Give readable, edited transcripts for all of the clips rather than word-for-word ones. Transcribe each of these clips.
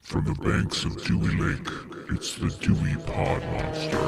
From the banks of Dewey Lake, it's the Dewey Pod Monster.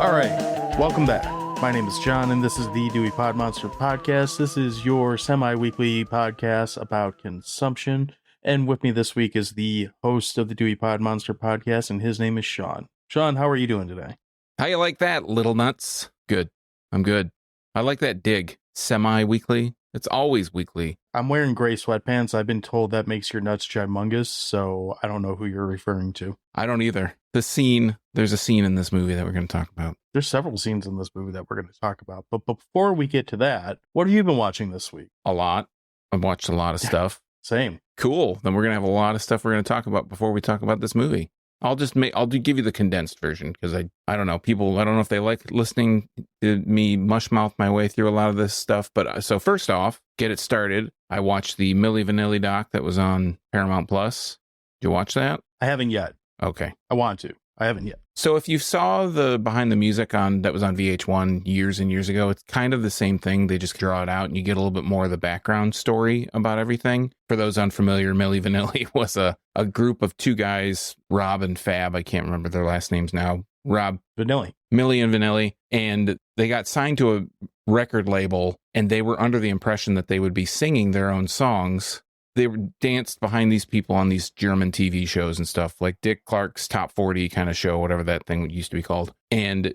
All right, welcome back. My name is John, and this is the Dewey Pod Monster podcast. This is your semi-weekly podcast about consumption. And with me this week is the host of the Dewey Pod Monster podcast, and his name is Sean. Sean, how are you doing today? How you like that, little nuts? Good. I'm good. I like that dig. Semi-weekly. It's always weekly. I'm wearing gray sweatpants. I've been told that makes your nuts gymongous, so I don't know who you're referring to. I don't either. There's a scene in this movie that we're going to talk about. There's several scenes in this movie that we're going to talk about. But before we get to that, what have you been watching this week? A lot. I've watched a lot of stuff. Same. Cool. Then we're going to have a lot of stuff we're going to talk about before we talk about this movie. I'll give you the condensed version because I don't know. People, I don't know if they like listening to me mushmouth my way through a lot of this stuff. But so first off, get it started. I watched the Milli Vanilli doc that was on Paramount Plus. Did you watch that? I haven't yet. Okay. I want to. I haven't yet. So if you saw the behind the music that was on VH1 years and years ago, it's kind of the same thing. They just draw it out and you get a little bit more of the background story about everything. For those unfamiliar, Milli Vanilli was a group of two guys, Rob and Fab. I can't remember their last names now. Millie and Vanilli. And they got signed to a record label and they were under the impression that they would be singing their own songs. They danced behind these people on these German TV shows and stuff, like Dick Clark's Top 40 kind of show, whatever that thing used to be called. And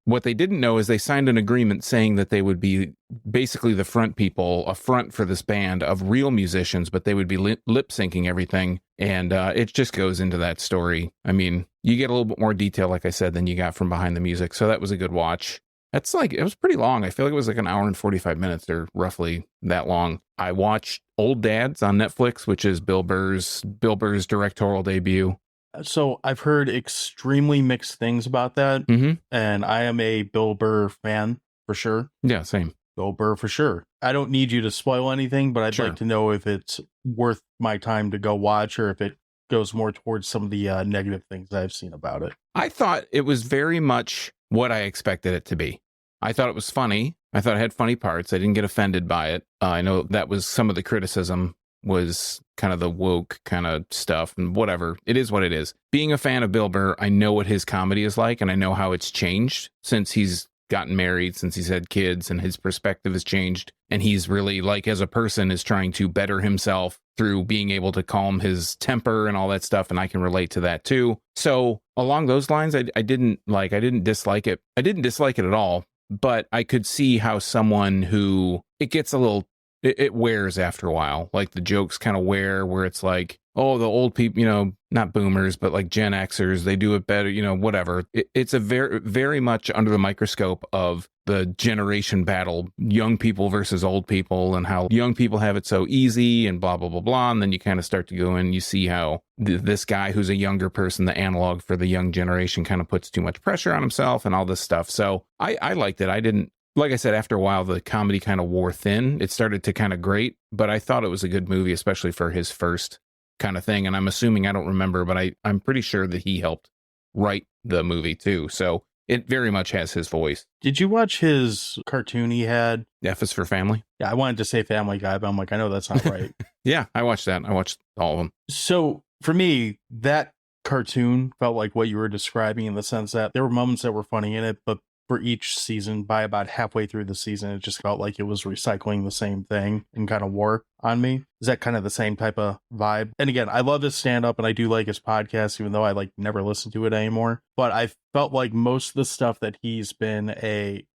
what they didn't know is they signed an agreement saying that they would be basically the front people, a front for this band of real musicians, but they would be lip syncing everything. And it just goes into that story. I mean, you get a little bit more detail, like I said, than you got from behind the music. So that was a good watch. It was pretty long. I feel like it was like an hour and 45 minutes or roughly that long. I watched Old Dads on Netflix, which is Bill Burr's directorial debut. So I've heard extremely mixed things about that. Mm-hmm. And I am a Bill Burr fan for sure. Yeah, same. Bill Burr for sure. I don't need you to spoil anything, but I'd like to know if it's worth my time to go watch or if it goes more towards some of the negative things I've seen about it. I thought it was very much what I expected it to be. I thought it was funny. I thought it had funny parts. I didn't get offended by it. I know that was some of the criticism was kind of the woke kind of stuff and whatever. It is what it is. Being a fan of Bill Burr, I know what his comedy is like and I know how it's changed since he's gotten married, since he's had kids, and his perspective has changed. And he's really, like, as a person, is trying to better himself through being able to calm his temper and all that stuff. And I can relate to that too. So along those lines, I didn't dislike it. I didn't dislike it at all, but I could see how someone who it gets a little, it wears after a while. Like the jokes kind of wear where it's like, oh, the old people, not boomers, but like Gen Xers, they do it better, whatever. It's a very, very much under the microscope of the generation battle, young people versus old people, and how young people have it so easy and blah, blah, blah, blah. And then you kind of start to go in, you see how this guy who's a younger person, the analog for the young generation, kind of puts too much pressure on himself and all this stuff. So I liked it. I didn't, like I said, after a while, the comedy kind of wore thin. It started to kind of grate, but I thought it was a good movie, especially for his first kind of thing. And I'm assuming, I don't remember, but I'm pretty sure that he helped write the movie too. So it very much has his voice. Did you watch his cartoon he had? F is for Family? Yeah, I wanted to say Family Guy, but I'm like, I know that's not right. Yeah, I watched that. I watched all of them. So for me, that cartoon felt like what you were describing in the sense that there were moments that were funny in it, but for each season, by about halfway through the season, it just felt like it was recycling the same thing and kind of wore on me. Is that kind of the same type of vibe? And again, I love his stand-up and I do like his podcast, even though I never listen to it anymore. But I felt like most of the stuff that he's been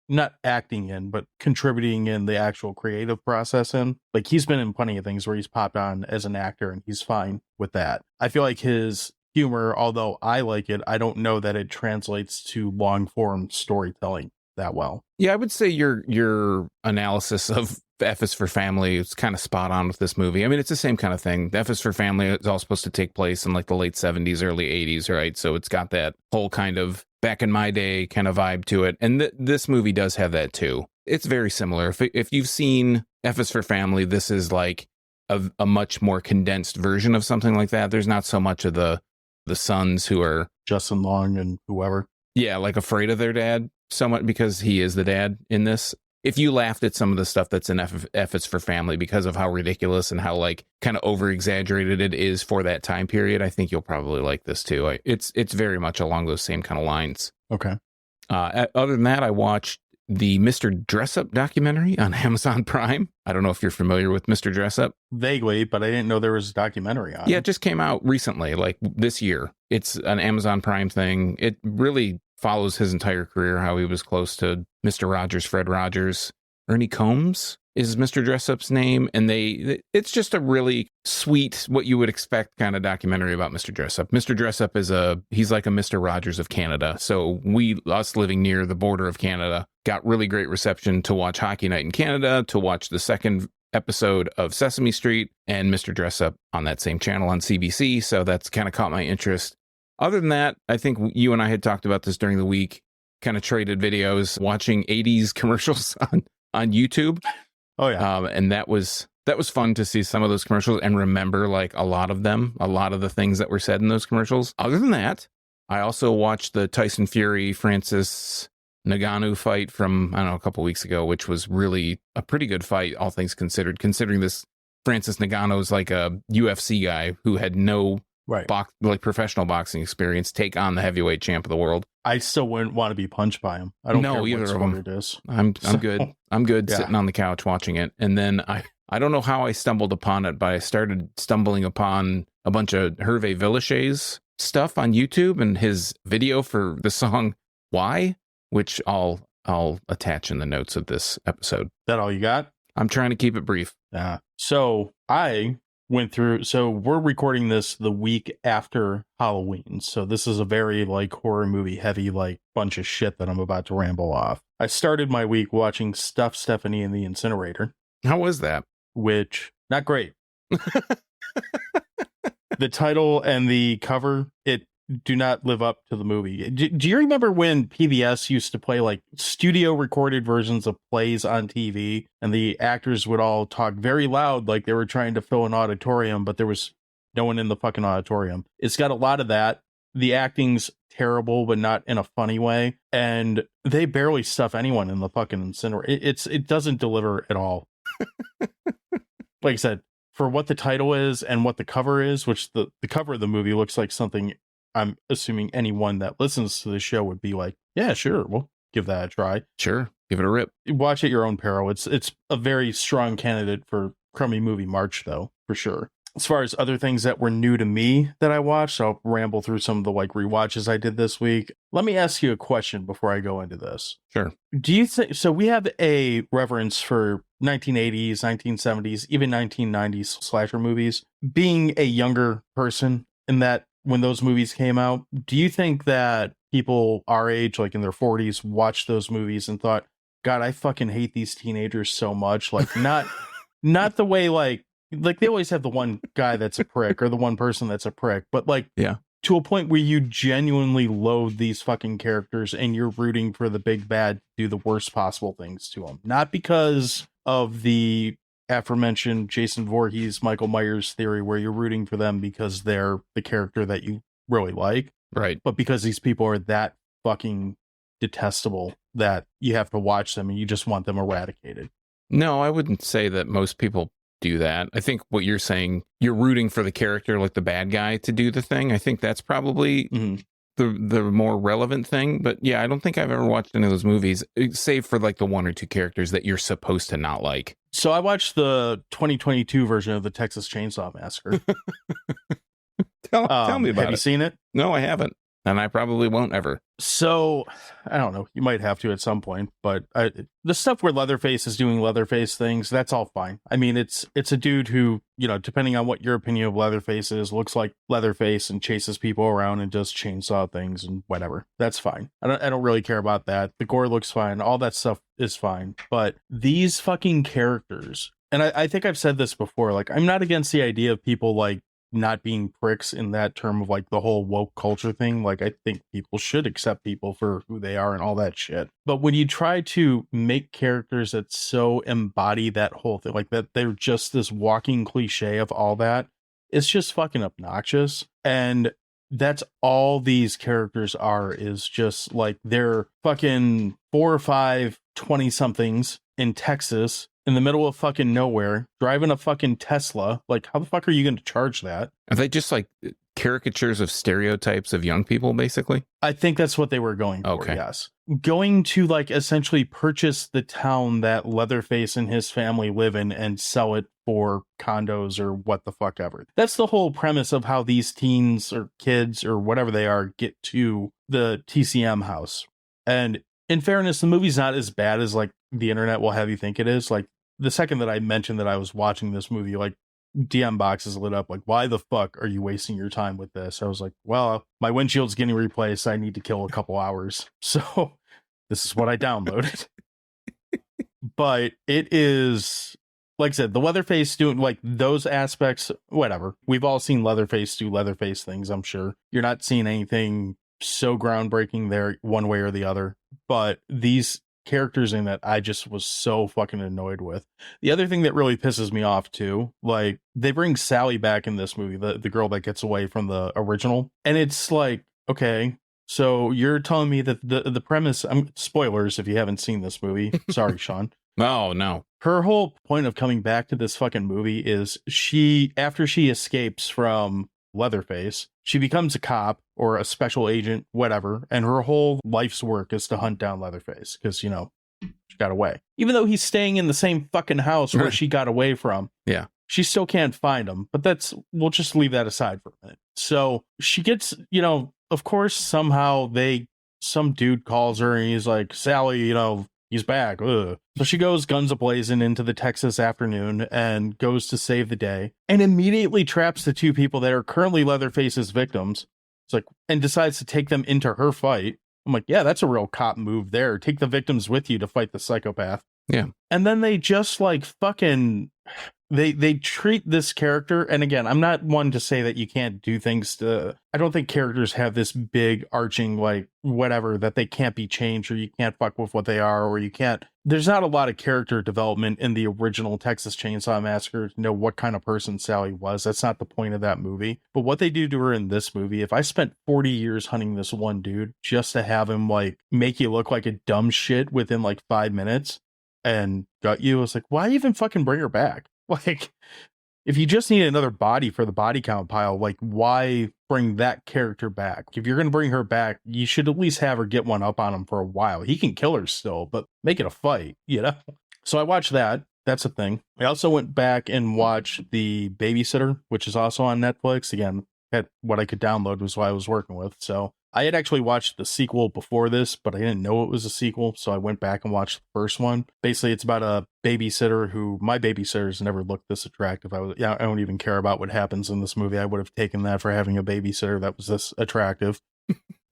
not acting in, but contributing in the actual creative process in, like he's been in plenty of things where he's popped on as an actor and he's fine with that. I feel like his humor, although I like it, I don't know that it translates to long form storytelling that well. Yeah, I would say your analysis of F is for Family is kind of spot on with this movie. I mean, it's the same kind of thing. F is for Family is all supposed to take place in like the late 70s, early 80s, right? So it's got that whole kind of back in my day kind of vibe to it. And this movie does have that too. It's very similar. If you've seen F is for Family, this is like a much more condensed version of something like that. There's not so much of the sons who are Justin Long and whoever. Yeah, like afraid of their dad. so much because he is the dad in this. If you laughed at some of the stuff that's in F is for Family because of how ridiculous and how like kind of over exaggerated it is for that time period, I think you'll probably like this too. It's very much along those same kind of lines. Okay. Other than that, I watched the Mr. Dressup documentary on Amazon Prime. I don't know if you're familiar with Mr. Dressup. Vaguely, but I didn't know there was a documentary on Yeah, it. it just came out recently, like this year. It's an Amazon Prime thing. It really follows his entire career, how he was close to Mr. Rogers, Fred Rogers. Ernie Combs is Mr. Dressup's name. And it's just a really sweet, what you would expect kind of documentary about Mr. Dressup. Mr. Dressup he's like a Mr. Rogers of Canada. So us living near the border of Canada, got really great reception to watch Hockey Night in Canada, to watch the second episode of Sesame Street and Mr. Dressup on that same channel on CBC. So that's kind of caught my interest. Other than that, I think you and I had talked about this during the week, kind of traded videos, watching 80s commercials on YouTube. Oh, yeah. And that was fun to see some of those commercials and remember like a lot of the things that were said in those commercials. Other than that, I also watched the Tyson Fury Francis Ngannou fight from, I don't know, a couple weeks ago, which was really a pretty good fight, all things considered, considering this Francis Ngannou is like a UFC guy who had no professional boxing experience take on the heavyweight champ of the world. I still wouldn't want to be punched by him. I don't care either what of them. it is. I'm good. I'm good Yeah. sitting on the couch watching it. And then I don't know how I stumbled upon it, but I started stumbling upon a bunch of Hervé Villechaize's stuff on YouTube and his video for the song Why, which I'll attach in the notes of this episode. That all you got? I'm trying to keep it brief. Yeah. So I went through, so we're recording this the week after Halloween. So this is a very like horror movie heavy, like bunch of shit that I'm about to ramble off. I started my week watching Stuff Stephanie in the Incinerator. How was that? Which, not great. The title and the cover, it do not live up to the movie. Do you remember when PBS used to play like studio recorded versions of plays on TV and the actors would all talk very loud like they were trying to fill an auditorium, but there was no one in the fucking auditorium? It's got a lot of that. The acting's terrible, but not in a funny way. And they barely stuff anyone in the fucking incinerator. It doesn't deliver at all. Like I said, for what the title is and what the cover is, which the cover of the movie looks like something I'm assuming anyone that listens to the show would be like, yeah, sure, we'll give that a try. Sure, give it a rip. Watch at your own peril. It's a very strong candidate for Crummy Movie March, though, for sure. As far as other things that were new to me that I watched, I'll ramble through some of the like rewatches I did this week. Let me ask you a question before I go into this. Sure. Do you think, so we have a reverence for 1980s, 1970s, even 1990s slasher movies. Being a younger person in that, when those movies came out, do you think that people our age, like in their 40s, watched those movies and thought, God, I fucking hate these teenagers so much? Like, not the way like they always have the one guy that's a prick or the one person that's a prick, but like, yeah, to a point where you genuinely loathe these fucking characters and you're rooting for the big bad to do the worst possible things to them. Not because of the aforementioned Jason Voorhees, Michael Myers theory where you're rooting for them because they're the character that you really like. Right. But because these people are that fucking detestable that you have to watch them and you just want them eradicated. No, I wouldn't say that most people do that. I think what you're saying, you're rooting for the character, like the bad guy, to do the thing. I think that's probably the more relevant thing. But yeah, I don't think I've ever watched any of those movies, save for like the one or two characters that you're supposed to not like. So I watched the 2022 version of the Texas Chainsaw Massacre. Tell me about it. Have you seen it? No, I haven't. And I probably won't ever. So, I don't know. You might have to at some point, but the stuff where Leatherface is doing Leatherface things, that's all fine. I mean, it's a dude who, you know, depending on what your opinion of Leatherface is, looks like Leatherface and chases people around and does chainsaw things and whatever. That's fine. I don't really care about that. The gore looks fine. All that stuff is fine. But these fucking characters, and I think I've said this before, like, I'm not against the idea of people like not being pricks in that term of like the whole woke culture thing. Like, I think people should accept people for who they are and all that shit. But when you try to make characters that so embody that whole thing, like that they're just this walking cliche of all that, it's just fucking obnoxious. And that's all these characters are, is just like they're fucking 4 or 5 20-somethings in Texas in the middle of fucking nowhere driving a fucking Tesla. Like, how the fuck are you going to charge that? Are they just like caricatures of stereotypes of young people, basically? I think that's what they were going for, Okay. yes. Going to like essentially purchase the town that Leatherface and his family live in and sell it for condos or what the fuck ever. That's the whole premise of how these teens or kids or whatever they are get to the TCM house. And in fairness, the movie's not as bad as like the internet will have you think it is. Like the second that I mentioned that I was watching this movie, like DM boxes lit up like, why the fuck are you wasting your time with this? I was like, well, my windshield's getting replaced. I need to kill a couple hours. So this is what I downloaded. But it is, like I said, the Leatherface doing like those aspects, whatever. We've all seen Leatherface do Leatherface things, I'm sure. You're not seeing anything so groundbreaking there one way or the other. But these characters in that I just was so fucking annoyed with. The other thing that really pisses me off too, like they bring Sally back in this movie, the girl that gets away from the original, and it's like, okay, so you're telling me that the premise, spoilers if you haven't seen this movie, sorry Sean. Oh no. Her whole point of coming back to this fucking movie is after she escapes from Leatherface, she becomes a cop or a special agent, whatever, and her whole life's work is to hunt down Leatherface because, you know, she got away. Even though he's staying in the same fucking house where she got away from. Yeah. She still can't find him, but we'll just leave that aside for a minute. So she gets, you know, of course, somehow some dude calls her and he's like, Sally, you know, he's back. Ugh. So she goes guns a-blazing into the Texas afternoon and goes to save the day and immediately traps the 2 people that are currently Leatherface's victims. It's like, and decides to take them into her fight. I'm like, yeah, that's a real cop move there. Take the victims with you to fight the psychopath. Yeah. And then they just like fucking... They treat this character, and again, I'm not one to say that you can't do things to... I don't think characters have this big arching, like, whatever, that they can't be changed, or you can't fuck with what they are, or you can't... There's not a lot of character development in the original Texas Chainsaw Massacre to know what kind of person Sally was. That's not the point of that movie. But what they do to her in this movie, if I spent 40 years hunting this one dude just to have him, like, make you look like a dumb shit within, like, 5 minutes and gut you, it's like, why even fucking bring her back? Like, if you just need another body for the body count pile, like, why bring that character back? If you're going to bring her back, you should at least have her get one up on him for a while. He can kill her still, but make it a fight, you know? So I watched that. That's a thing. I also went back and watched The Babysitter, which is also on Netflix. Again, what I could download was what I was working with. So I had actually watched the sequel before this, but I didn't know it was a sequel. So I went back and watched the first one. Basically, it's about a babysitter who, my babysitter's never looked this attractive. I don't even care about what happens in this movie. I would have taken that for having a babysitter that was this attractive.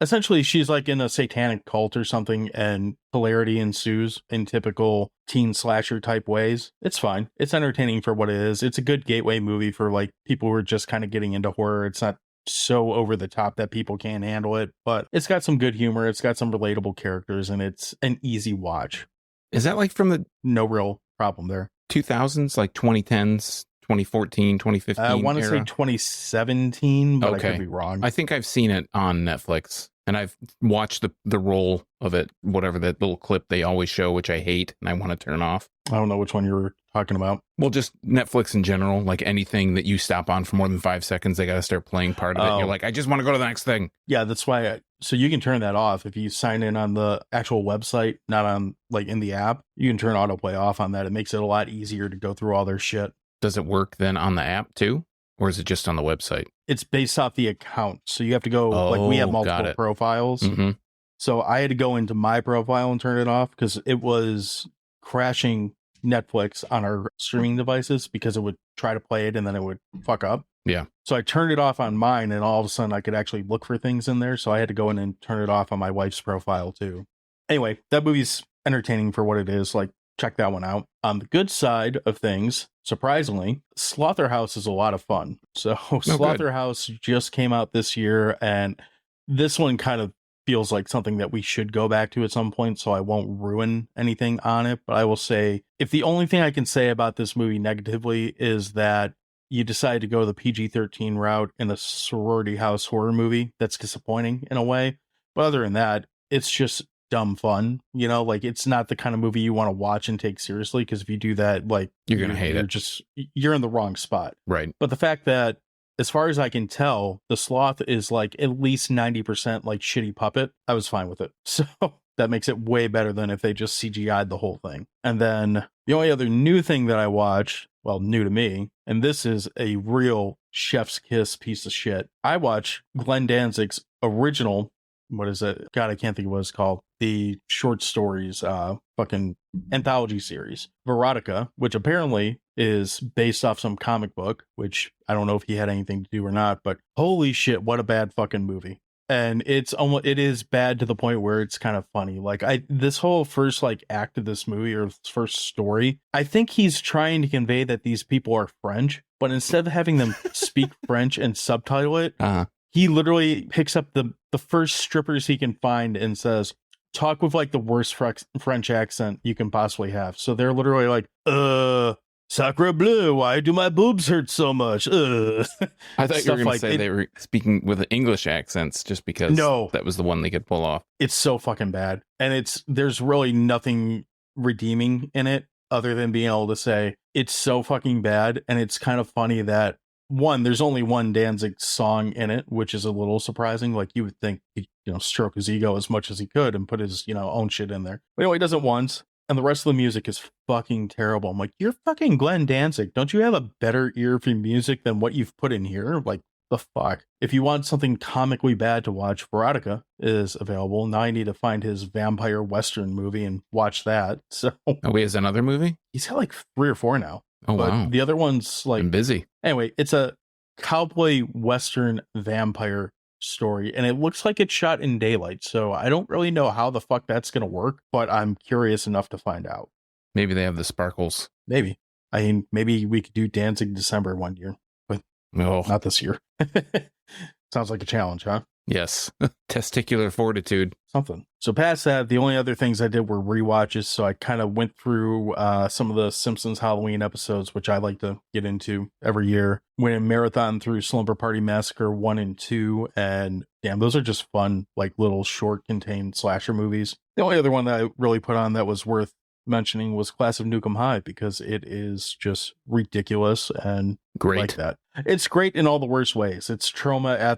Essentially, she's like in a satanic cult or something, and hilarity ensues in typical teen slasher type ways. It's fine. It's entertaining for what it is. It's a good gateway movie for like people who are just kind of getting into horror. It's not so over the top that people can't handle it, but it's got some good humor. It's got some relatable characters, and it's an easy watch. Is that like from the No real problem there. 2000s, like 2010s, 2014, 2015 I want to era? say 2017, but Okay. I could be wrong. I think I've seen it on Netflix, and I've watched the roll of it, whatever that little clip they always show, which I hate and I want to turn off. I don't know which one you were talking about. Well, just Netflix in general, like anything that you stop on for more than 5 seconds, they got to start playing part of it. And you're like, I just want to go to the next thing. Yeah, that's why. So you can turn that off if you sign in on the actual website, not on like in the app. You can turn autoplay off on that. It makes it a lot easier to go through all their shit. Does it work then on the app too? Or is it just on the website? It's based off the account. So you have to go, like we have multiple profiles. Mm-hmm. So I had to go into my profile and turn it off because it was crashing Netflix on our streaming devices because it would try to play it and then it would fuck up. Yeah. So I turned it off on mine, and all of a sudden I could actually look for things in there. So I had to go in and turn it off on my wife's profile too. Anyway, that movie's entertaining for what it is. Like, check that one out. On the good side of things, surprisingly, Slaughterhouse is a lot of fun. So Slaughterhouse just came out this year, and this one kind of feels like something that we should go back to at some point, so I won't ruin anything on it. But I will say, if the only thing I can say about this movie negatively is that you decide to go the PG-13 route in a sorority house horror movie, that's disappointing in a way. But other than that, it's just dumb fun. You know, like it's not the kind of movie you want to watch and take seriously, because if you do that, like You're gonna hate it. You're in the wrong spot. Right. But the fact that, as far as I can tell, the sloth is like at least 90% like shitty puppet, I was fine with it. So that makes it way better than if they just CGI'd the whole thing. And then the only other new thing that I watched, well, new to me, and this is a real chef's kiss piece of shit. I watched Glenn Danzig's original, what is it? God, I can't think of what it's called. The short stories, fucking anthology series, Verotica, which apparently is based off some comic book, which I don't know if he had anything to do or not, but holy shit, what a bad fucking movie. And it is bad to the point where it's kind of funny. Like this whole first like act of this movie, or first story, I think he's trying to convey that these people are French, but instead of having them speak French and subtitle it, he literally picks up the first strippers he can find and says, talk with like the worst French accent you can possibly have. So they're literally like, sacre bleu, why do my boobs hurt so much? I thought you were going to say they were speaking with English accents just because that was the one they could pull off. It's so fucking bad. And there's really nothing redeeming in it other than being able to say it's so fucking bad. And it's kind of funny that, one, there's only one Danzig song in it, which is a little surprising. Like you would think he'd, stroke his ego as much as he could and put his, own shit in there. But he does it once. And the rest of the music is fucking terrible. I'm like, you're fucking Glenn Danzig. Don't you have a better ear for music than what you've put in here? Like, the fuck? If you want something comically bad to watch, Verotica is available. Now I need to find his vampire western movie and watch that. So, wait, is another movie? He's got like 3 or 4 now. Oh, but wow. The other one's like... I'm busy. Anyway, it's a cowboy western vampire story, and it looks like it's shot in daylight, so I don't really know how the fuck that's gonna work, but I'm curious enough to find out. Maybe they have the sparkles. Maybe. I mean, maybe we could do Danzig December one year, but not this year. Sounds like a challenge, huh? Yes. Testicular fortitude. Something. So past that, the only other things I did were rewatches. So I kind of went through some of the Simpsons Halloween episodes, which I like to get into every year. Went in marathon through Slumber Party Massacre 1 and 2. And damn, those are just fun, like little short contained slasher movies. The only other one that I really put on that was worth mentioning was Class of Nukem High, because it is just ridiculous and great. Like that. It's great in all the worst ways. It's Troma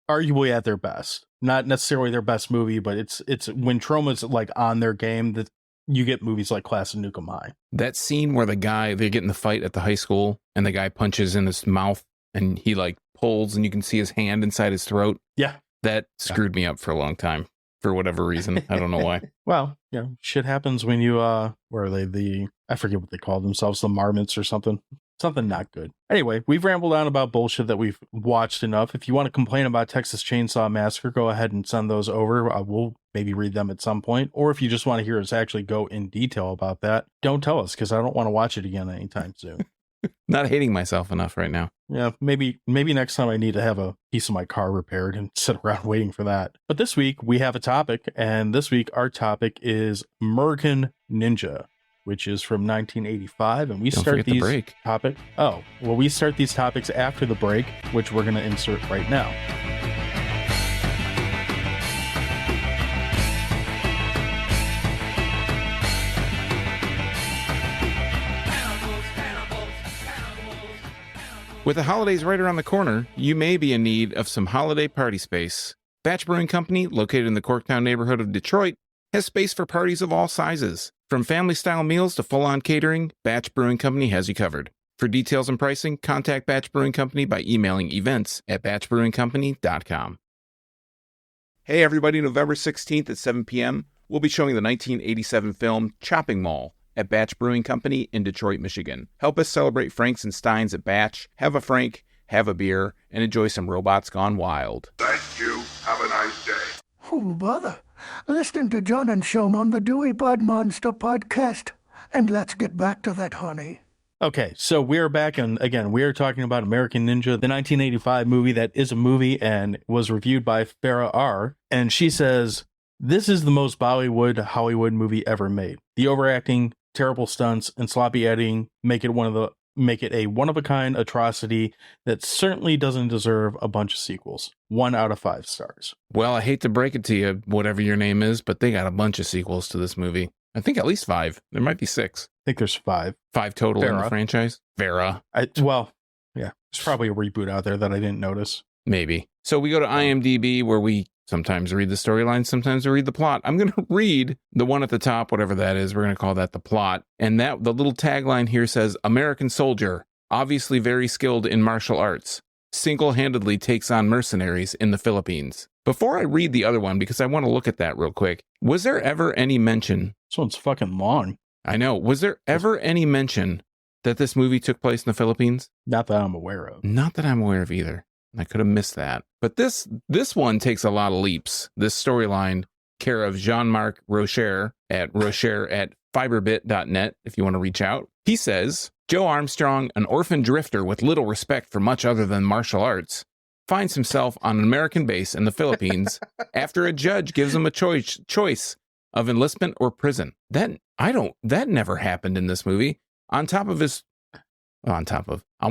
arguably at their best. Not necessarily their best movie, but it's when Troma's like on their game that you get movies like Class of Nukem High. That scene where they get in the fight at the high school and the guy punches in his mouth and he like pulls and you can see his hand inside his throat. Yeah. That screwed me up for a long time. For whatever reason. I don't know why. Well, shit happens when you, where are they? I forget what they call themselves, the Marmots or something. Something not good. Anyway, we've rambled on about bullshit that we've watched enough. If you want to complain about Texas Chainsaw Massacre, go ahead and send those over. We'll maybe read them at some point. Or if you just want to hear us actually go in detail about that, don't tell us, because I don't want to watch it again anytime soon. Not hating myself enough right now. Yeah, maybe next time I need to have a piece of my car repaired and sit around waiting for that. But this week we have a topic, and this week our topic is American Ninja, which is from 1985, and we start these topics. Oh, well, we start these topics after the break, which we're going to insert right now. With the holidays right around the corner, you may be in need of some holiday party space. Batch Brewing Company, located in the Corktown neighborhood of Detroit, has space for parties of all sizes. From family-style meals to full-on catering, Batch Brewing Company has you covered. For details and pricing, contact Batch Brewing Company by emailing events@batchbrewingcompany.com. Hey everybody, November 16th at 7 p.m., we'll be showing the 1987 film Chopping Mall at Batch Brewing Company in Detroit, Michigan. Help us celebrate Franks and Steins at Batch. Have a Frank, have a beer, and enjoy some Robots Gone Wild. Thank you. Have a nice day. Oh, bother. Listening to John and Sean on the Dewey Pod Monster podcast. And let's get back to that, honey. Okay, so we're back, and again, we are talking about American Ninja, the 1985 movie that is a movie and was reviewed by Farrah R. And she says, this is the most Bollywood Hollywood movie ever made. The overacting, terrible stunts, and sloppy editing make it one of the make it a one-of-a-kind atrocity that certainly doesn't deserve a bunch of sequels. 1 out of 5 stars. Well, I hate to break it to you, whatever your name is, but they got a bunch of sequels to this movie. I think at least 5. There might be 6. I think there's 5. 5 total in the Vera. franchise. Vera. Well, yeah. There's probably a reboot out there that I didn't notice. Maybe. So we go to IMDb, where we sometimes read the storyline, sometimes we read the plot. I'm going to read the one at the top, whatever that is. We're going to call that the plot. And that the little tagline here says, American soldier, obviously very skilled in martial arts, single-handedly takes on mercenaries in the Philippines. Before I read the other one, because I want to look at that real quick, was there ever any mention? This one's fucking long. I know. Was there ever any mention that this movie took place in the Philippines? Not that I'm aware of. Not that I'm aware of either. I could have missed that. But this one takes a lot of leaps. This storyline, care of Jean-Marc Rocher at fiberbit.net, if you want to reach out. He says, Joe Armstrong, an orphan drifter with little respect for much other than martial arts, finds himself on an American base in the Philippines after a judge gives him a choice of enlistment or prison. That never happened in this movie. On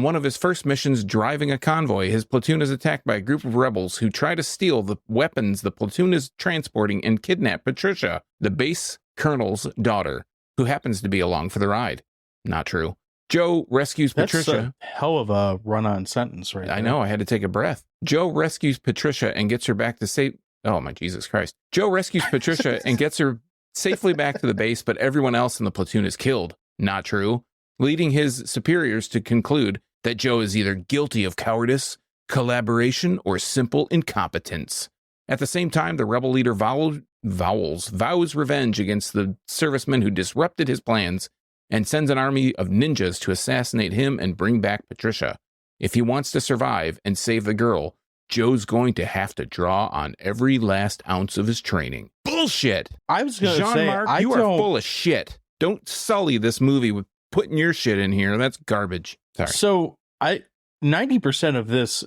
one of his first missions driving a convoy, his platoon is attacked by a group of rebels who try to steal the weapons the platoon is transporting and kidnap Patricia, the base colonel's daughter, who happens to be along for the ride. Not true. Joe rescues Patricia. That's a hell of a run-on sentence right there. I know, I had to take a breath. Joe rescues Patricia and gets her back to safe. Oh my Jesus Christ. Joe rescues Patricia and gets her safely back to the base, but everyone else in the platoon is killed. Not true. Leading his superiors to conclude that Joe is either guilty of cowardice, collaboration, or simple incompetence. At the same time, the rebel leader vows revenge against the servicemen who disrupted his plans and sends an army of ninjas to assassinate him and bring back Patricia. If he wants to survive and save the girl, Joe's going to have to draw on every last ounce of his training. Bullshit! I was going to say, Jean-Marc, you are full of shit. Don't sully this movie with putting your shit in here. That's garbage. Sorry. So 90% of this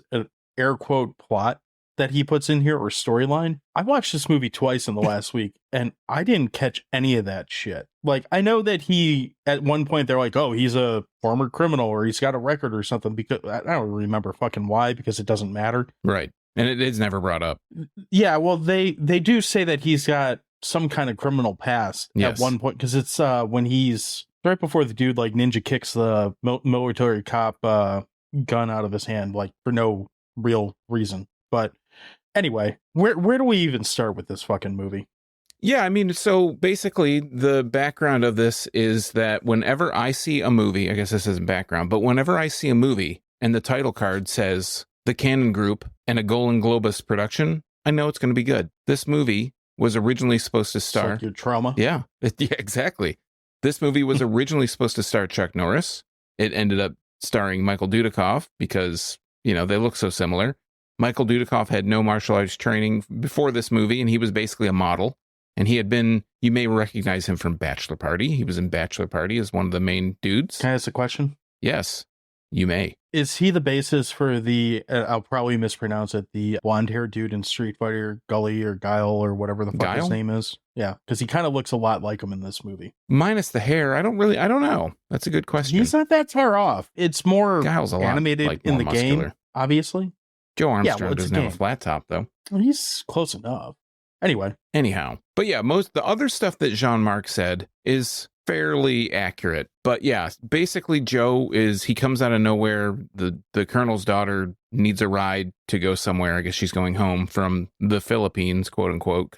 air quote plot that he puts in here, or storyline, I watched this movie twice in the last week and I didn't catch any of that shit. Like, I know that he, at one point they're like, oh, he's a former criminal or he's got a record or something, because I don't remember fucking why, because it doesn't matter. Right. And it is never brought up. Yeah, well, they do say that he's got some kind of criminal past Yes. at one point, because it's when he's right before the dude like ninja kicks the military cop gun out of his hand, like for no real reason. But anyway, where do we even start with this fucking movie? Yeah, I mean, so basically the background of this is that whenever I see a movie, I guess this isn't background, but whenever I see a movie and the title card says the Cannon Group and a Golden Globus production, I know it's going to be good. This movie was originally supposed to star... Like your trauma? Yeah, exactly. This movie was originally supposed to star Chuck Norris. It ended up starring Michael Dudikoff because, you know, they look so similar. Michael Dudikoff had no martial arts training before this movie, and he was basically a model. And he had been, you may recognize him from Bachelor Party. He was in Bachelor Party as one of the main dudes. Can I ask a question? Yes, you may. Is he the basis for the, I'll probably mispronounce it, the blonde-haired dude in Street Fighter, Gully or Guile or whatever the fuck his name is? Yeah, because he kind of looks a lot like him in this movie. Minus the hair, I don't know. That's a good question. He's not that far off. It's more Guile's a lot, animated like, in more the muscular. game, obviously. Joe Armstrong it's doesn't a have a game. flat top, though. Well, he's close enough. Anyway. Anyhow. But yeah, the other stuff that Jean-Marc said is fairly accurate. But yeah, basically Joe he comes out of nowhere. The colonel's daughter needs a ride to go somewhere. I guess she's going home from the Philippines, quote unquote,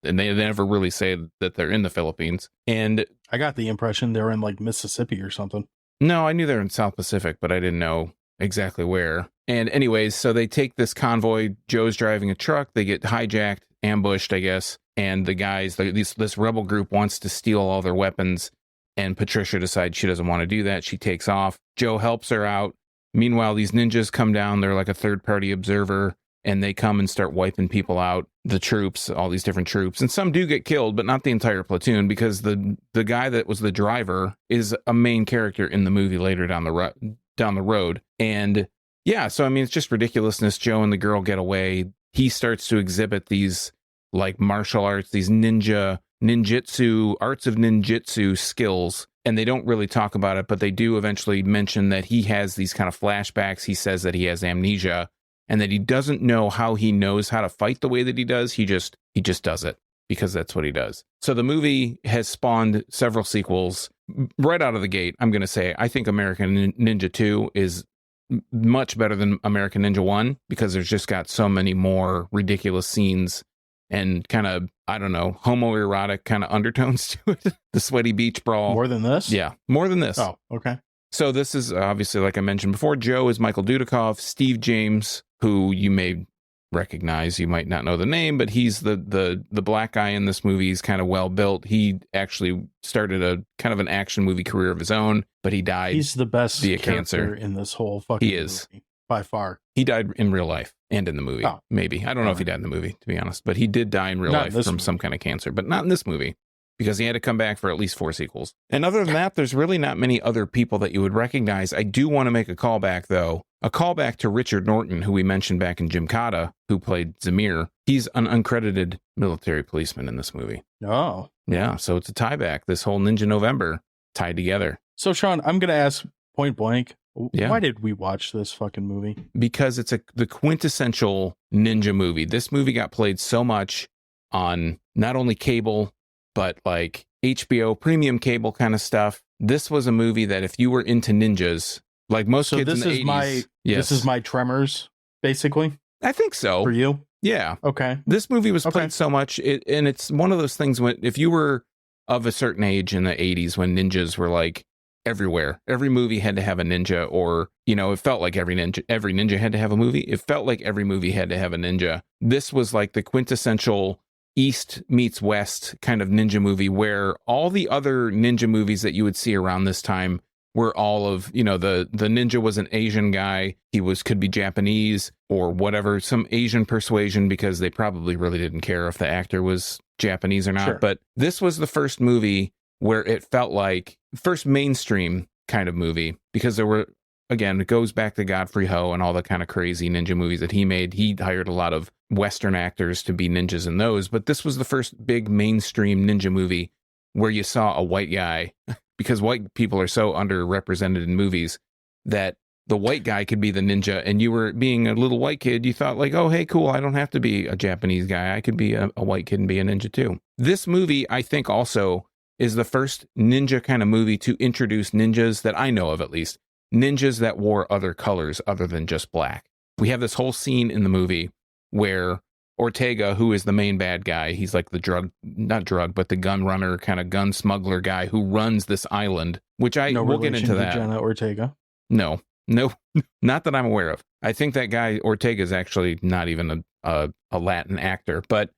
and they never really say that they're in the Philippines. And I got the impression they're in like Mississippi or something. no, I knew they're in South Pacific, but I didn't know exactly where. And anyways, so they take this convoy. Joe's driving a truck. They get hijacked, ambushed, I guess. And the guys, this rebel group wants to steal all their weapons. And Patricia decides she doesn't want to do that. She takes off. Joe helps her out. Meanwhile, these ninjas come down. They're like a third-party observer. And they come and start wiping people out, the troops, all these different troops. And some do get killed, but not the entire platoon, because the guy that was the driver is a main character in the movie later down the road. And yeah, so I mean, it's just ridiculousness. Joe and the girl get away. He starts to exhibit these like martial arts, these arts of ninjutsu skills. and they don't really talk about it, but they do eventually mention that he has these kind of flashbacks. He says that he has amnesia and that he doesn't know how he knows how to fight the way that he does. He just does it because that's what he does. So the movie has spawned several sequels. Right out of the gate, I'm going to say I think American Ninja 2 is much better than American Ninja 1 because there's just got so many more ridiculous scenes and kind of, I don't know, homoerotic kind of undertones to it. The sweaty beach brawl. More than this? Yeah, more than this. Oh, okay. So this is obviously, like I mentioned before, Joe is Michael Dudikoff, Steve James, who you may recognize, you might not know the name, but he's the black guy in this movie. He's kind of well built. He actually started a kind of an action movie career of his own, but he died. He's the best via character cancer in this whole fucking He is. movie, by far. He died in real life and in the movie. Oh. Maybe. I don't know if he died in the movie, to be honest, but he did die in real Not in life this from movie. some kind of cancer, but not in this movie because he had to come back for at least 4 sequels. And other than that, there's really not many other people that you would recognize. I do want to make a callback, though. A callback to Richard Norton, who we mentioned back in Gymkata, who played Zamir. He's an uncredited military policeman in this movie. Oh. Yeah, so it's a tie back. This whole Ninja November tied together. So, Sean, I'm going to ask point blank, Yeah. why did we watch this fucking movie? Because it's the quintessential ninja movie. This movie got played so much on not only cable, but like HBO premium cable kind of stuff. This was a movie that if you were into ninjas, like most So kids in this the 80s. is this is my Tremors, basically, I think so. for you? Yeah. Okay. This movie was Okay. played so much, and it's one of those things when if you were of a certain age in the 80s when ninjas were like everywhere, every movie had to have a ninja, or it felt like every ninja had to have a movie. It felt like every movie had to have a ninja. This was like the quintessential East meets West kind of ninja movie, where all the other ninja movies that you would see around this time were all of, the ninja was an Asian guy. He could be Japanese or whatever, some Asian persuasion, because they probably really didn't care if the actor was Japanese or not. Sure. But this was the first movie where it felt like first mainstream kind of movie, because there were, again, it goes back to Godfrey Ho and all the kind of crazy ninja movies that he made. He hired a lot of Western actors to be ninjas in those, but this was the first big mainstream ninja movie where you saw a white guy, because white people are so underrepresented in movies that the white guy could be the ninja, and you were being a little white kid, you thought like, oh, hey, cool, I don't have to be a Japanese guy. I could be a white kid and be a ninja too. This movie, I think, also is the first ninja kind of movie to introduce ninjas that I know of, at least, ninjas that wore other colors other than just black. We have this whole scene in the movie where Ortega, who is the main bad guy, he's like the but the gun runner, kind of gun smuggler guy who runs this island, which we'll get into that. Jenna Ortega. No, not that I'm aware of. I think that guy Ortega is actually not even a Latin actor, but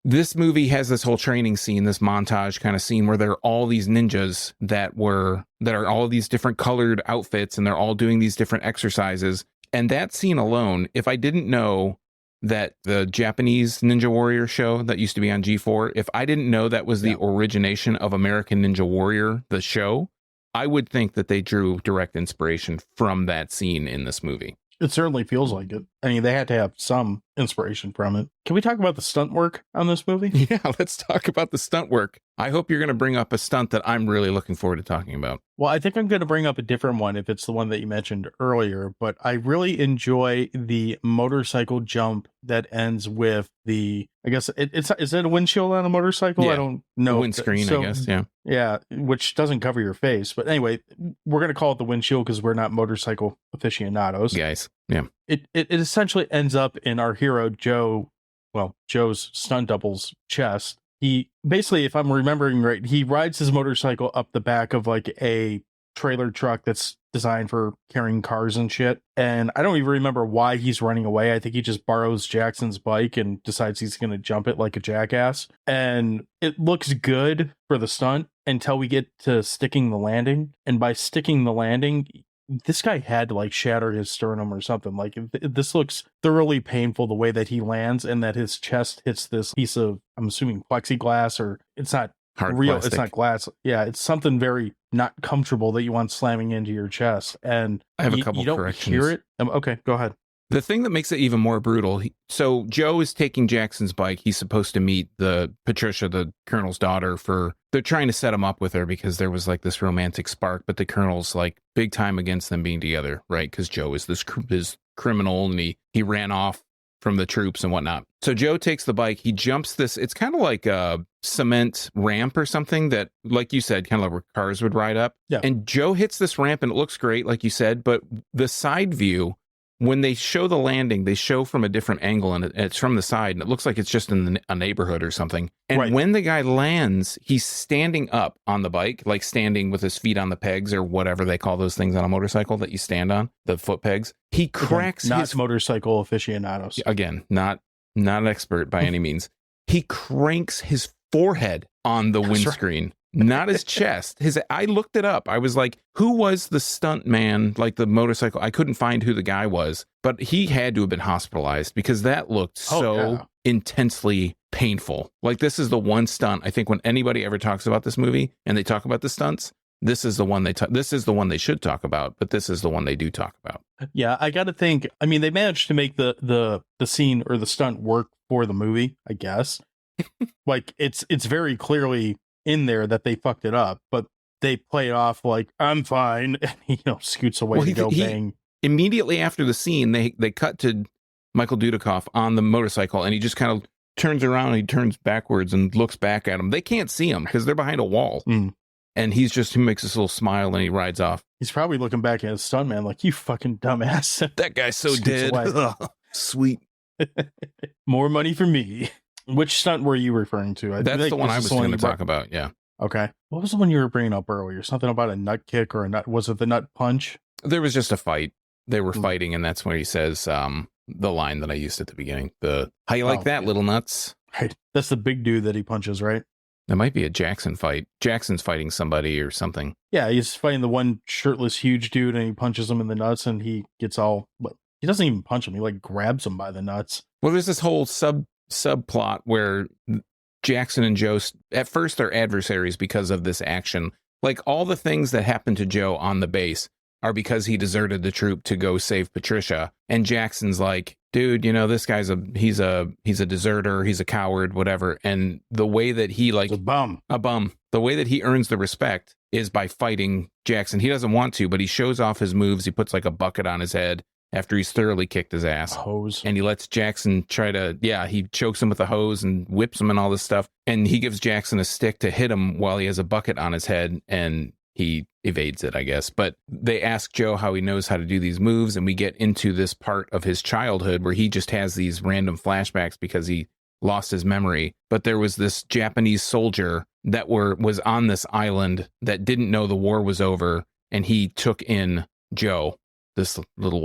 this movie has this whole training scene, this montage kind of scene where there are all these ninjas that are all these different colored outfits, and they're all doing these different exercises. And that scene alone, if I didn't know that the Japanese Ninja Warrior show that used to be on G4, if I didn't know that was the origination of American Ninja Warrior, the show, I would think that they drew direct inspiration from that scene in this movie. It certainly feels like it. I mean, they had to have some inspiration from it. Can we talk about the stunt work on this movie? Yeah, let's talk about the stunt work. I hope you're going to bring up a stunt that I'm really looking forward to talking about. Well, I think I'm going to bring up a different one if it's the one that you mentioned earlier, but I really enjoy the motorcycle jump that ends with I guess is it a windshield on a motorcycle? Yeah. I don't know. Windscreen, I guess. Yeah. Yeah, which doesn't cover your face. But anyway, we're going to call it the windshield because we're not motorcycle aficionados. Guys. Yeah. It essentially ends up in our hero, Joe's stunt double's chest. He basically, if I'm remembering right, he rides his motorcycle up the back of like a trailer truck that's designed for carrying cars and shit. And I don't even remember why he's running away. I think he just borrows Jackson's bike and decides he's going to jump it like a jackass. And it looks good for the stunt until we get to sticking the landing. And by sticking the landing, this guy had to like shatter his sternum or something. Like this looks thoroughly painful the way that he lands, and that his chest hits this piece of, I'm assuming, plexiglass, or it's not Hard real. plastic. It's not glass. Yeah, it's something very not comfortable that you want slamming into your chest. And I have a couple you don't corrections. hear it. Okay, go ahead. The thing that makes it even more brutal, so Joe is taking Jackson's bike. He's supposed to meet Patricia, the colonel's daughter, they're trying to set him up with her because there was like this romantic spark, but the colonel's like big time against them being together, right? Because Joe is this criminal and he ran off from the troops and whatnot. So Joe takes the bike, he jumps this, it's kind of like a cement ramp or something that, like you said, kind of like where cars would ride up. Yeah. And Joe hits this ramp and it looks great, like you said, but the side view, when they show the landing, they show from a different angle and it's from the side and it looks like it's just in a neighborhood or something. And Right. when the guy lands, he's standing up on the bike, like standing with his feet on the pegs or whatever they call those things on a motorcycle that you stand on, the foot pegs. He cracks not his motorcycle aficionados. again, not an expert by any means. He cranks his forehead on the windscreen, not his chest. I looked it up. I was like, who was the stunt man, like the motorcycle? I couldn't find who the guy was, but he had to have been hospitalized because that looked so intensely painful. Like, this is the one stunt I think when anybody ever talks about this movie and they talk about the stunts, this is the one this is the one they should talk about, but this is the one they do talk about. Yeah, I got to think. I mean, they managed to make the scene or the stunt work for the movie, I guess. Like, it's very clearly in there that they fucked it up, but they play it off like, I'm fine, and he scoots away to go bang. Immediately after the scene, they cut to Michael Dudikoff on the motorcycle, and he just kind of turns around and he turns backwards and looks back at him. They can't see him because they're behind a wall. And he makes this little smile and he rides off. He's probably looking back at his stuntman like, you fucking dumbass. That guy's so Scoots dead. Sweet. More money for me. Which stunt were you referring to? That's the one I was going to talk about, yeah. Okay. What was the one you were bringing up earlier? Something about a nut kick or a nut. Was it the nut punch? There was just a fight. They were fighting, and that's where he says the line that I used at the beginning. How you like that, little nuts? Right. That's the big dude that he punches, right? That might be a Jackson fight. Jackson's fighting somebody or something. Yeah, he's fighting the one shirtless huge dude, and he punches him in the nuts, and he gets all... He doesn't even punch him. He, like, grabs him by the nuts. Well, there's this whole subplot where Jackson and Joe, at first they're adversaries because of this action. Like, all the things that happened to Joe on the base are because he deserted the troop to go save Patricia. And Jackson's like, dude, this guy's he's a deserter, he's a coward, whatever. And the way that he a bum. The way that he earns the respect is by fighting Jackson. He doesn't want to, but he shows off his moves. He puts like a bucket on his head after he's thoroughly kicked his ass. A hose. And he lets Jackson he chokes him with a hose and whips him and all this stuff. And he gives Jackson a stick to hit him while he has a bucket on his head, and he evades it, I guess. But they ask Joe how he knows how to do these moves, and we get into this part of his childhood where he just has these random flashbacks because he lost his memory. But there was this Japanese soldier that was on this island that didn't know the war was over, and he took in Joe, this little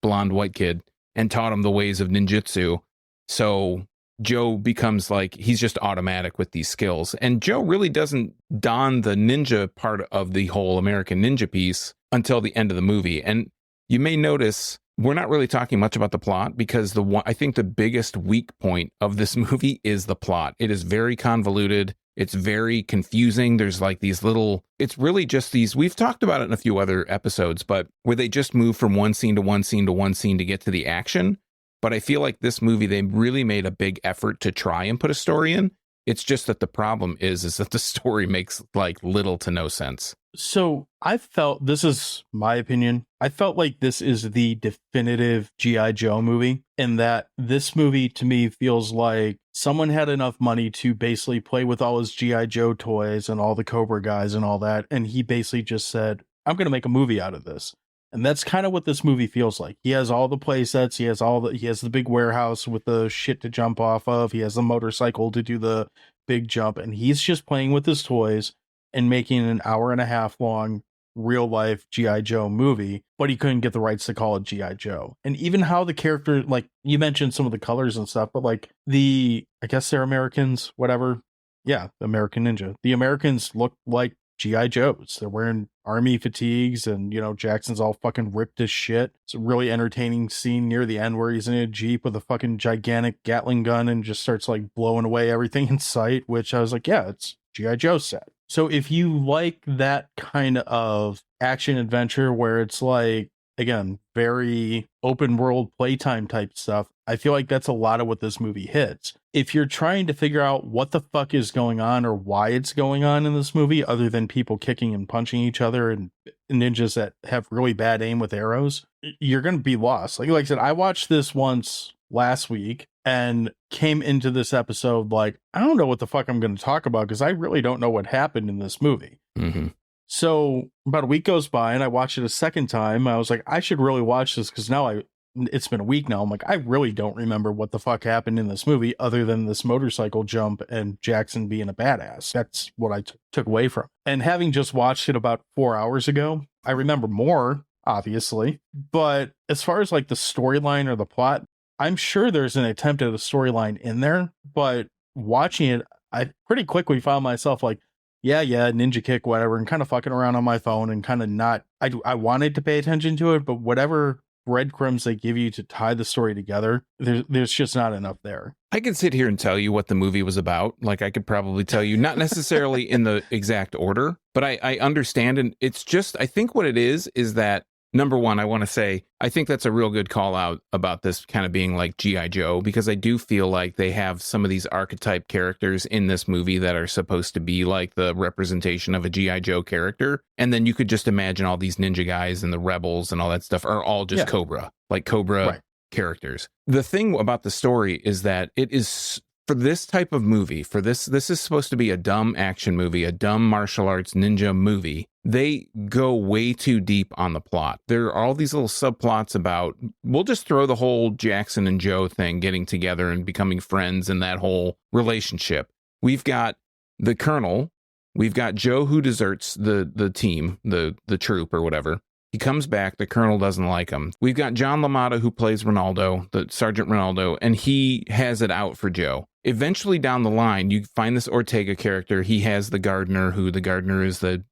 blonde white kid, and taught him the ways of ninjutsu. So Joe becomes like, he's just automatic with these skills. And Joe really doesn't don the ninja part of the whole American Ninja piece until the end of the movie. And you may notice we're not really talking much about the plot because I think the biggest weak point of this movie is the plot. It is very convoluted. It's very confusing. There's like it's really just these, we've talked about it in a few other episodes, but where they just move from one scene to one scene to one scene to get to the action. But I feel like this movie, they really made a big effort to try and put a story in. It's just that the problem is that the story makes like little to no sense. So I felt, this is my opinion, I felt like this is the definitive G.I. Joe movie, in that this movie to me feels like someone had enough money to basically play with all his G.I. Joe toys and all the Cobra guys and all that. And he basically just said, I'm going to make a movie out of this. And that's kind of what this movie feels like. He has all the play sets. He has the big warehouse with the shit to jump off of. He has the motorcycle to do the big jump. And he's just playing with his toys and making an 1.5 hour long real life G.I. Joe movie, but he couldn't get the rights to call it G.I. Joe. And even how the character, like you mentioned some of the colors and stuff, but like I guess they're Americans, whatever. Yeah, American Ninja. The Americans look like G.I. Joes. They're wearing army fatigues, and Jackson's all fucking ripped as shit. It's a really entertaining scene near the end where he's in a Jeep with a fucking gigantic Gatling gun and just starts like blowing away everything in sight, which I was like, yeah, it's G.I. Joe set. So if you like that kind of action adventure where it's like again, very open world playtime type stuff. I feel like that's a lot of what this movie hits. If you're trying to figure out what the fuck is going on or why it's going on in this movie, other than people kicking and punching each other and ninjas that have really bad aim with arrows, you're going to be lost. Like I said, I watched this once last week and came into this episode like, I don't know what the fuck I'm going to talk about because I really don't know what happened in this movie. Mm-hmm. So about a week goes by and I watch it a second time. I was like, I should really watch this because now it's been a week now. I'm like, I really don't remember what the fuck happened in this movie other than this motorcycle jump and Jackson being a badass. That's what I took away from it. And having just watched it about 4 hours ago, I remember more, obviously. But as far as like the storyline or the plot, I'm sure there's an attempt at a storyline in there. But watching it, I pretty quickly found myself like, yeah, ninja kick, whatever, and kind of fucking around on my phone and kind of not, I wanted to pay attention to it, but whatever breadcrumbs they give you to tie the story together, there's just not enough there. I could sit here and tell you what the movie was about. Like I could probably tell you, not necessarily in the exact order, but I understand. And it's just, I think what it is that, number one, I want to say, I think that's a real good call out about this kind of being like G.I. Joe, because I do feel like they have some of these archetype characters in this movie that are supposed to be like the representation of a G.I. Joe character. And then you could just imagine all these ninja guys and the rebels and all that stuff are all just Cobra, like Cobra characters. The thing about the story is that it is, for this type of movie, this is supposed to be a dumb action movie, a dumb martial arts ninja movie. They go way too deep on the plot. There are all these little subplots about, we'll just throw the whole Jackson and Joe thing getting together and becoming friends and that whole relationship. We've got the Colonel. We've got Joe who deserts the team, the troop or whatever. He comes back. The Colonel doesn't like him. We've got John LaMotta who plays Ronaldo, the Sergeant Ronaldo, and he has it out for Joe. Eventually down the line, you find this Ortega character. He has the gardener, who the gardener is the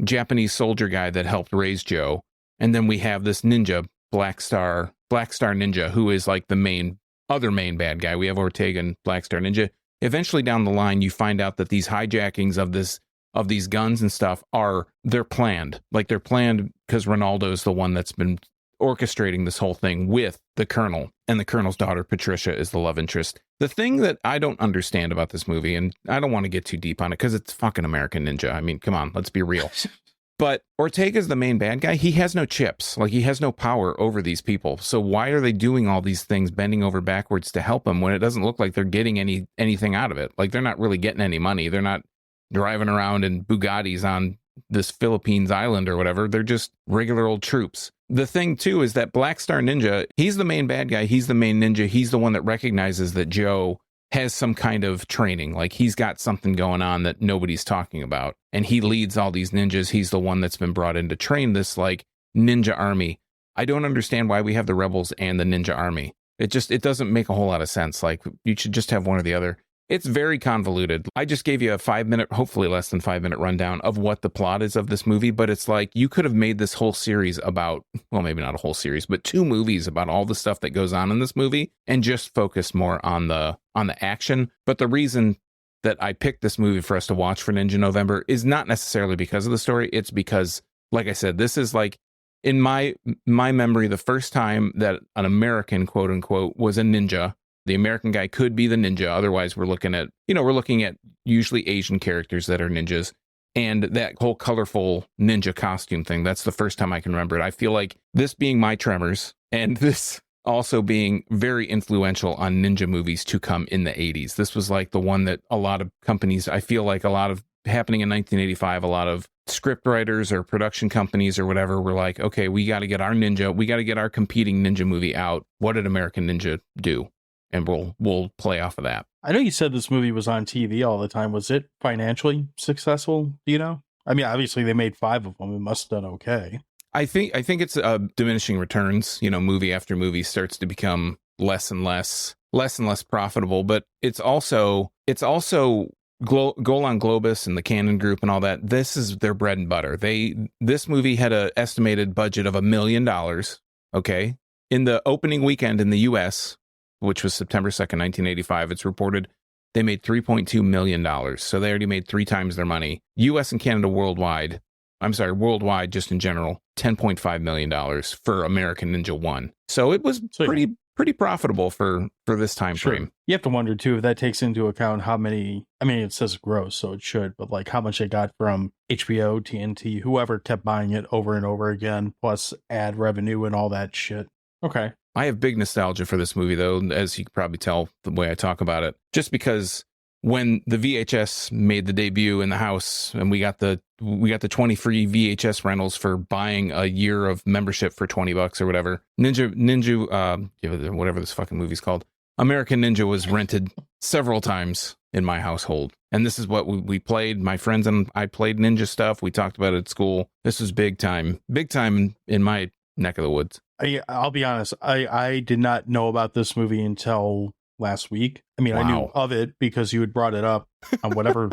Japanese soldier guy that helped raise Joe. And then we have this ninja, Black Star Ninja, who is like the other main bad guy. We have Ortega and Black Star Ninja. Eventually down the line, you find out that these hijackings of these guns and stuff they're planned. Like they're planned because Ronaldo's the one that's been orchestrating this whole thing with the Colonel, and the Colonel's daughter, Patricia, is the love interest. The thing that I don't understand about this movie, and I don't want to get too deep on it because it's fucking American Ninja. I mean, come on, let's be real. But Ortega's the main bad guy. He has no chips. Like, he has no power over these people. So why are they doing all these things, bending over backwards to help him when it doesn't look like they're getting anything out of it? Like, they're not really getting any money. They're not driving around in Bugattis on this Philippines island or whatever. They're just regular old troops. The thing, too, is that Black Star Ninja, he's the main bad guy. He's the main ninja. He's the one that recognizes that Joe has some kind of training. Like, he's got something going on that nobody's talking about. And he leads all these ninjas. He's the one that's been brought in to train this, like, ninja army. I don't understand why we have the rebels and the ninja army. It doesn't make a whole lot of sense. Like, you should just have one or the other. It's very convoluted. I just gave you a 5-minute, hopefully less than 5-minute rundown of what the plot is of this movie, but it's like you could have made this whole series about, well, maybe not a whole series, but 2 movies about all the stuff that goes on in this movie and just focus more on the action. But the reason that I picked this movie for us to watch for Ninja November is not necessarily because of the story. It's because, like I said, this is like, in my memory, the first time that an American, quote unquote, was a ninja. The American guy could be the ninja. Otherwise, we're looking at usually Asian characters that are ninjas. And that whole colorful ninja costume thing, that's the first time I can remember it. I feel like this being my Tremors and this also being very influential on ninja movies to come in the 80s. This was like the one that a lot of companies, I feel like a lot of happening in 1985, a lot of script writers or production companies or whatever were like, okay, we got to get our competing ninja movie out. What did American Ninja do? And we'll play off of that. I know you said this movie was on TV all the time. Was it financially successful? Do you know? I mean, obviously they made 5 of them. It must have done okay. I think it's diminishing returns. Movie after movie starts to become less and less profitable. But it's also Golan Globus and the Cannon Group and all that. This is their bread and butter. This movie had an estimated budget of $1 million. Okay, in the opening weekend in the U.S., which was September 2nd, 1985, it's reported they made $3.2 million. So they already made 3 times their money. U.S. and Canada worldwide, I'm sorry, worldwide, just in general, $10.5 million for American Ninja 1. So it was pretty profitable for this time frame. You have to wonder, too, if that takes into account how many, I mean, it says gross, so it should, but like how much they got from HBO, TNT, whoever kept buying it over and over again, plus ad revenue and all that shit. Okay. I have big nostalgia for this movie, though, as you can probably tell the way I talk about it, just because when the VHS made the debut in the house and we got the 20 free VHS rentals for buying a year of membership for $20 or whatever, whatever this fucking movie's called, American Ninja was rented several times in my household. And this is what we played. My friends and I played Ninja stuff. We talked about it at school. This was big time in my neck of the woods. I'll be honest. I did not know about this movie until last week. I mean, wow. I knew of it because you had brought it up on whatever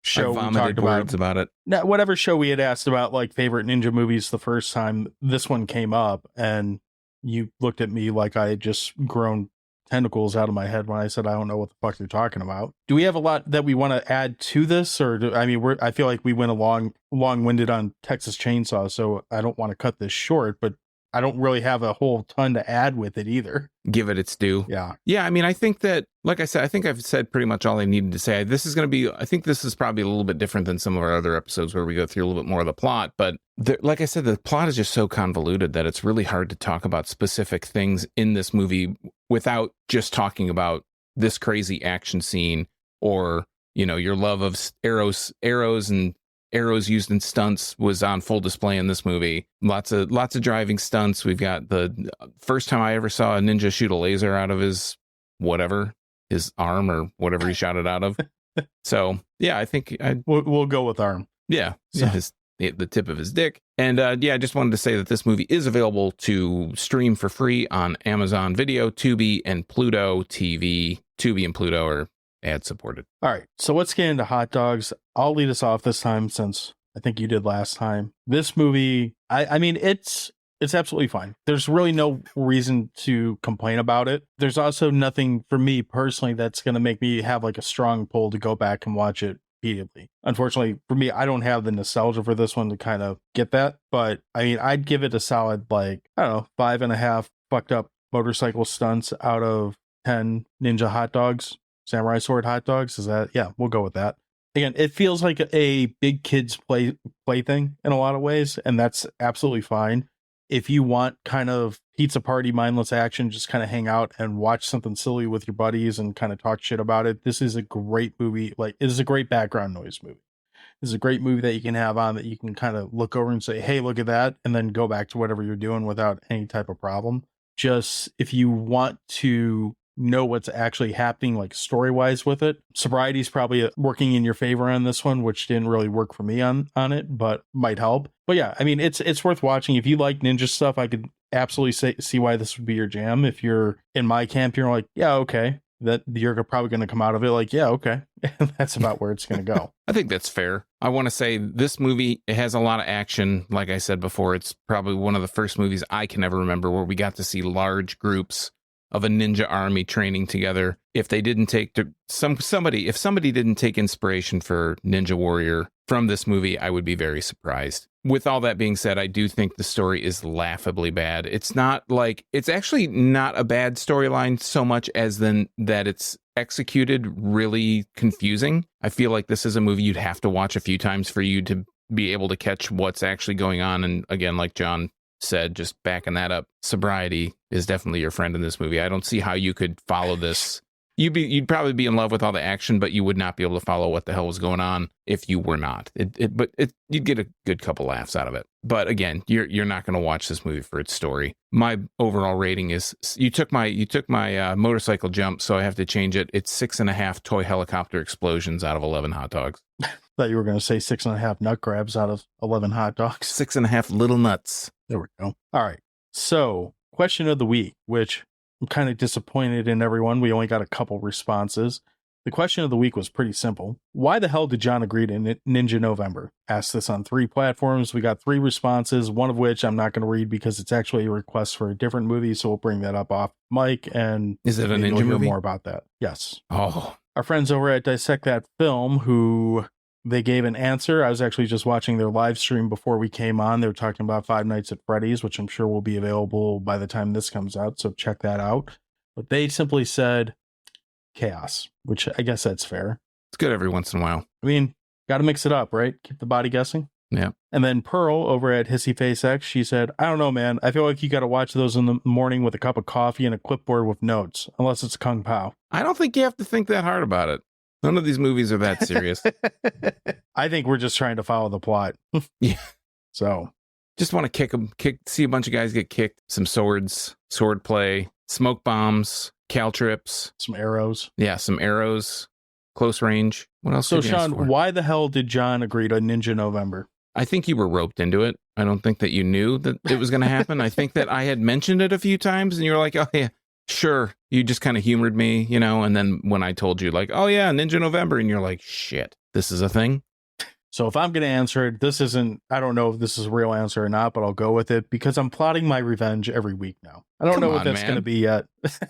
show we talked about it. Whatever show we had asked about, like, favorite ninja movies the first time this one came up, and you looked at me like I had just grown tentacles out of my head when I said I don't know what the fuck you're talking about. Do we have a lot that we want to add to this, or I feel like we went long-winded on Texas Chainsaw, so I don't want to cut this short, but I don't really have a whole ton to add with it either. Give it its due. Yeah. Yeah, I mean, I think that, like I said, I think I've said pretty much all I needed to say. I think this is probably a little bit different than some of our other episodes where we go through a little bit more of the plot. But like I said, the plot is just so convoluted that it's really hard to talk about specific things in this movie without just talking about this crazy action scene or, your love of arrows and arrows used in stunts was on full display in this movie. Lots of driving stunts. We've got the first time I ever saw a ninja shoot a laser out of his arm or whatever he shot it out of. So yeah, I think we'll go with arm. Yeah, so the tip of his dick. And I just wanted to say that this movie is available to stream for free on Amazon Video, Tubi, and Pluto TV. Tubi and Pluto are ad supported. All right, so let's get into hot dogs. I'll lead us off this time since I think you did last time. This movie, I mean, it's absolutely fine. There's really no reason to complain about it. There's also nothing for me personally that's going to make me have like a strong pull to go back and watch it repeatedly. Unfortunately for me, I don't have the nostalgia for this one to kind of get that. But I mean, I'd give it a solid, like, I don't know, 5.5 fucked up motorcycle stunts out of 10 ninja hot dogs. Samurai sword hot dogs. Is that? Yeah, we'll go with that. Again, it feels like a big kids play thing in a lot of ways, and that's absolutely fine. If you want kind of pizza party mindless action, just kind of hang out and watch something silly with your buddies and kind of talk shit about it, this is a great movie. Like, it is a great background noise movie. This is a great movie that you can have on that you can kind of look over and say, hey, look at that, and then go back to whatever you're doing without any type of problem. Just if you want to know what's actually happening, like story-wise with it, sobriety is probably working in your favor on this one, which didn't really work for me on it, but might help. But yeah, I mean, it's worth watching. If you like ninja stuff, I could absolutely see why this would be your jam. If you're in my camp, you're like, yeah, okay, that you're probably going to come out of it like, yeah, okay. That's about where it's going to go. I think that's fair. I want to say this movie, it has a lot of action. Like I said before, it's probably one of the first movies I can ever remember where we got to see large groups of a ninja army training together. If they didn't take if somebody didn't take inspiration for Ninja Warrior from this movie, I would be very surprised. With all that being said, I do think the story is laughably bad. It's actually not a bad storyline so much as that it's executed really confusing. I feel like this is a movie you'd have to watch a few times for you to be able to catch what's actually going on. And again, like John said, just backing that up, sobriety is definitely your friend in this movie. I don't see how you could follow this. You'd probably be in love with all the action, but you would not be able to follow what the hell was going on if you were not. You'd get a good couple laughs out of it. But again, you're not going to watch this movie for its story. My overall rating is you took my motorcycle jump, so I have to change it. It's 6.5 toy helicopter explosions out of 11 hot dogs. Thought you were going to say 6.5 nut grabs out of 11 hot dogs. 6.5 little nuts. There we go. All right. So, question of the week, which I'm kind of disappointed in everyone. We only got a couple responses. The question of the week was pretty simple. Why the hell did John agree to Ninja November? Asked this on 3 platforms. We got 3 responses, one of which I'm not going to read because it's actually a request for a different movie, so we'll bring that up off mic. And is it a ninja movie? More about that. Yes. Oh. Our friends over at Dissect That Film, who they gave an answer. I was actually just watching their live stream before we came on. They were talking about Five Nights at Freddy's, which I'm sure will be available by the time this comes out. So check that out. But they simply said chaos, which I guess that's fair. It's good every once in a while. I mean, got to mix it up, right? Keep the body guessing. Yeah. And then Pearl over at Hissy Face X, she said, I don't know, man. I feel like you got to watch those in the morning with a cup of coffee and a clipboard with notes, unless it's Kung Pao. I don't think you have to think that hard about it. None of these movies are that serious. I think we're just trying to follow the plot. Yeah. So just want to see a bunch of guys get kicked, some swords, sword play, smoke bombs, caltrips, some arrows. Yeah, some arrows, close range. What else? So Sean, why the hell did John agree to Ninja November? I think you were roped into it. I don't think that you knew that it was going to happen. I think that I had mentioned it a few times and you were like, oh yeah, sure. You just kind of humored me, you know, and then when I told you like, oh yeah, Ninja November, and you're like, shit, this is a thing. So if I'm going to answer it, this isn't, I don't know if this is a real answer or not, but I'll go with it because I'm plotting my revenge every week now. I don't know what that's going to be yet.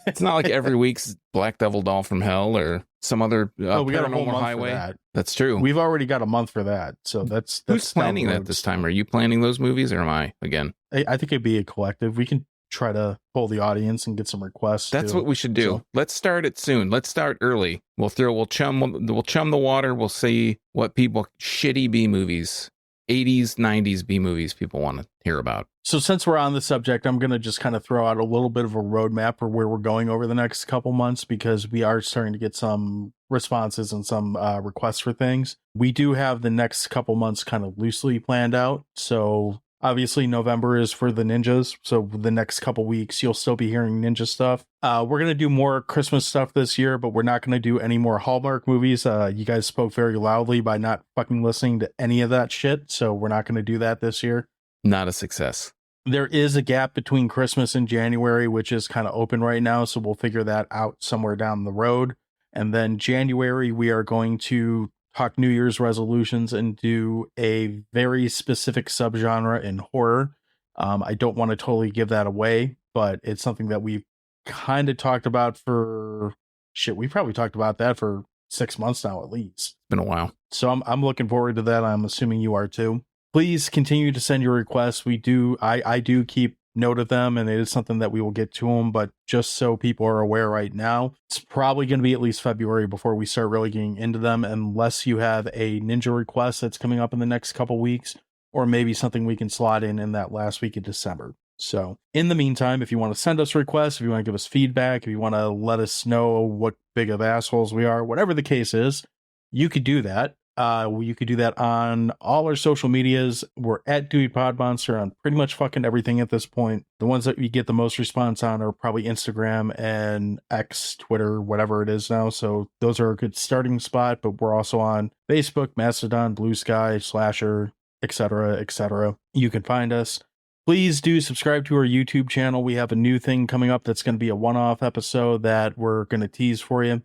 It's not like every week's Black Devil Doll from Hell or some other we got a whole month highway. For that. That's true. We've already got a month for that. So that's who's planning that this time? Are you planning those movies or am I again? I think it'd be a collective. We can try to pull the audience and get some requests. That's what we should do. So, let's start it soon. Let's start early. We'll chum the water. We'll see what people shitty B movies, 80s, 90s B movies people want to hear about. So since we're on the subject, I'm going to just kind of throw out a little bit of a roadmap for where we're going over the next couple months because we are starting to get some responses and some requests for things. We do have the next couple months kind of loosely planned out. So obviously, November is for the ninjas. So the next couple weeks, you'll still be hearing ninja stuff. We're going to do more Christmas stuff this year, but we're not going to do any more Hallmark movies. You guys spoke very loudly by not fucking listening to any of that shit. So we're not going to do that this year. Not a success. There is a gap between Christmas and January, which is kind of open right now. So we'll figure that out somewhere down the road. And then January, we are going to talk New Year's resolutions and do a very specific subgenre in horror. I don't want to totally give that away, but it's something that we've kind of talked about we probably talked about that for 6 months now, at least. It's been a while. So I'm looking forward to that. I'm assuming you are too. Please continue to send your requests. I do keep note of them, and it is something that we will get to them, but just so people are aware right now, it's probably going to be at least February before we start really getting into them, unless you have a ninja request that's coming up in the next couple weeks, or maybe something we can slot in that last week of December. So in the meantime, if you want to send us requests, if you want to give us feedback, if you want to let us know what big of assholes we are, whatever the case is, you could do that. You could do that on all our social medias. We're at Dewey Pod Monster on pretty much fucking everything at this point. The ones that we get the most response on are probably Instagram and X, Twitter, whatever it is now. So those are a good starting spot, but we're also on Facebook, Mastodon, Blue Sky, Slasher, etc., etc. You can find us. Please do subscribe to our YouTube channel. We have a new thing coming up that's going to be a one-off episode that we're going to tease for you.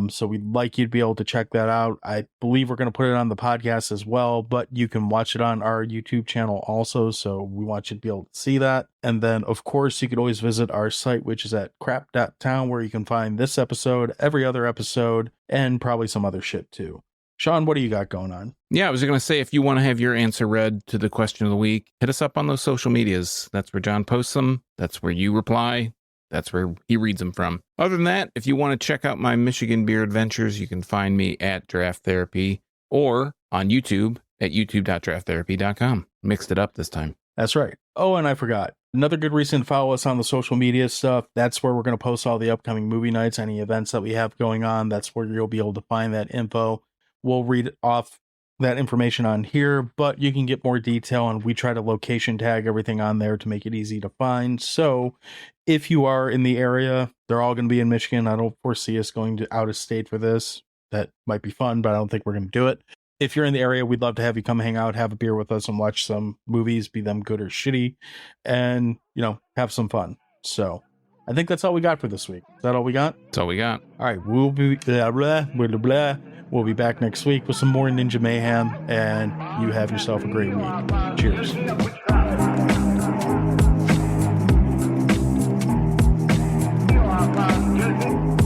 So we'd like you to be able to check that out. I believe we're going to put it on the podcast as well, but you can watch it on our YouTube channel also. So we want you to be able to see that. And then, of course, you could always visit our site, which is at crap.town, where you can find this episode, every other episode, and probably some other shit too. Sean, what do you got going on? Yeah, I was going to say, if you want to have your answer read to the question of the week, hit us up on those social medias. That's where John posts them. That's where you reply. That's where he reads them from. Other than that, if you want to check out my Michigan beer adventures, you can find me at Draft Therapy or on YouTube at youtube.drafttherapy.com. Mixed it up this time. That's right. Oh, and I forgot. Another good reason to follow us on the social media stuff. That's where we're going to post all the upcoming movie nights, any events that we have going on. That's where you'll be able to find that info. We'll read off that information on here, but you can get more detail, and we try to location tag everything on there to make it easy to find. So if you are in the area, they're all going to be in Michigan. I don't foresee us going to out of state for this. That might be fun, but I don't think we're going to do it. If you're in the area, we'd love to have you come hang out, have a beer with us, and watch some movies, be them good or shitty, and, have some fun. So I think that's all we got for this week. Is that all we got? That's all we got. All right, we'll be We'll be back next week with some more Ninja Mayhem, and you have yourself a great week. Cheers. You are